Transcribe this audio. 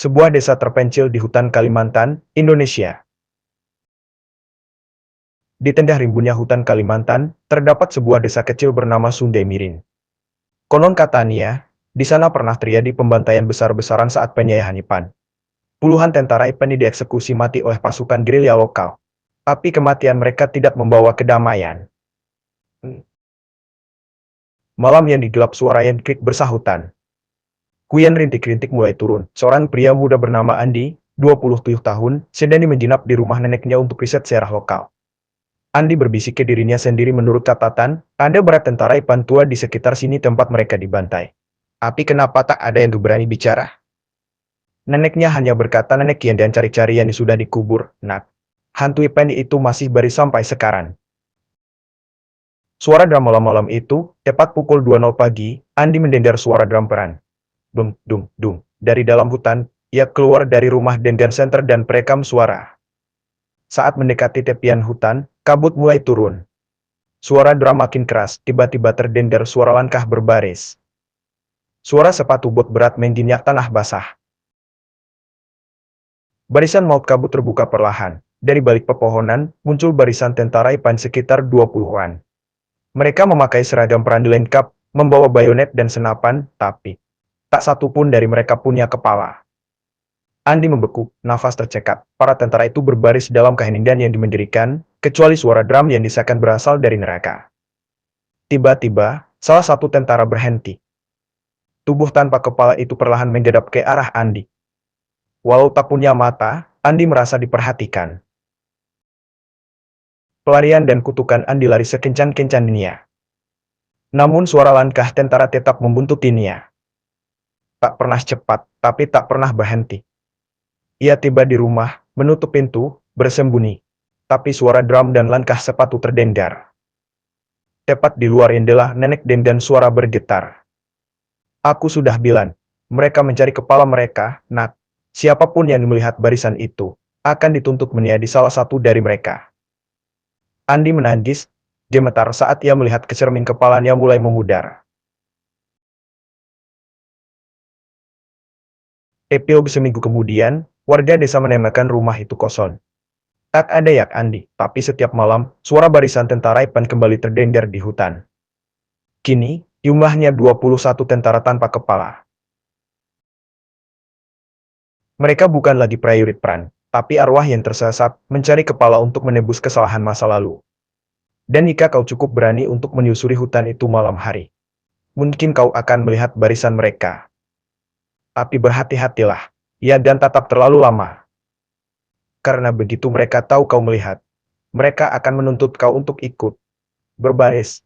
Sebuah desa terpencil di hutan Kalimantan, Indonesia. Di tengah rimbunnya hutan Kalimantan, terdapat sebuah desa kecil bernama Sundai Mirin. Konon katanya, di sana pernah terjadi pembantaian besar-besaran saat penjajahan Ipan. Puluhan tentara Ipan dieksekusi mati oleh pasukan gerilya lokal. Tapi kematian mereka tidak membawa kedamaian. Malam yang digelap suara yang krik bersahutan. Kuyan rintik-rintik mulai turun. Seorang pria muda bernama Andi, 27 tahun, sedang menginap di rumah neneknya untuk riset sejarah lokal. Andi berbisik ke dirinya sendiri menurut catatan, ada berat tentara Ipan tua di sekitar sini tempat mereka dibantai. Tapi kenapa tak ada yang berani bicara? Neneknya hanya berkata nenek Kian dan cari-cari yang sudah dikubur, nak. Hantu Ipan itu masih baris sampai sekarang. Suara drum malam-malam itu, tepat pukul 2.00 pagi, Andi mendengar suara drum peran. Dung, dung, dung. Dari dalam hutan, ia keluar dari rumah denden senter dan perekam suara. Saat mendekati tepian hutan, kabut mulai turun. Suara drum makin keras, tiba-tiba terdengar suara langkah berbaris. Suara sepatu bot berat menginjak tanah basah. Barisan maut kabut terbuka perlahan. Dari balik pepohonan, muncul barisan tentara Ipan sekitar 20-an. Mereka memakai seragam perang lengkap, membawa bayonet dan senapan, tapi tak satu pun dari mereka punya kepala. Andi membeku, nafas tercekat. Para tentara itu berbaris dalam keheningan yang mengerikan, kecuali suara drum yang disahkan berasal dari neraka. Tiba-tiba, salah satu tentara berhenti. Tubuh tanpa kepala itu perlahan menghadap ke arah Andi. Walau tak punya mata, Andi merasa diperhatikan. Pelarian dan kutukan Andi lari sekencang-kencangnya. Namun suara langkah tentara tetap membuntutinya. Tak pernah cepat, tapi tak pernah berhenti. Ia tiba di rumah, menutup pintu, bersembunyi. Tapi suara drum dan langkah sepatu terdengar. Tepat di luar jendela, nenek dan suara bergetar. Aku sudah bilang, mereka mencari kepala mereka, nak. Siapapun yang melihat barisan itu, akan dituntut menjadi salah satu dari mereka. Andi menangis, gemetar saat ia melihat kecermin kepalanya mulai memudar. Epilog seminggu kemudian, warga desa menemukan rumah itu kosong. Tak ada yak Andi, tapi setiap malam, suara barisan tentara Ipan kembali terdengar di hutan. Kini, jumlahnya 21 tentara tanpa kepala. Mereka bukan lagi prajurit perang, tapi arwah yang tersesat, mencari kepala untuk menebus kesalahan masa lalu. Dan jika kau cukup berani untuk menyusuri hutan itu malam hari, mungkin kau akan melihat barisan mereka. Tapi berhati-hatilah, ya dan tatap terlalu lama. Karena begitu mereka tahu kau melihat, mereka akan menuntut kau untuk ikut berbaris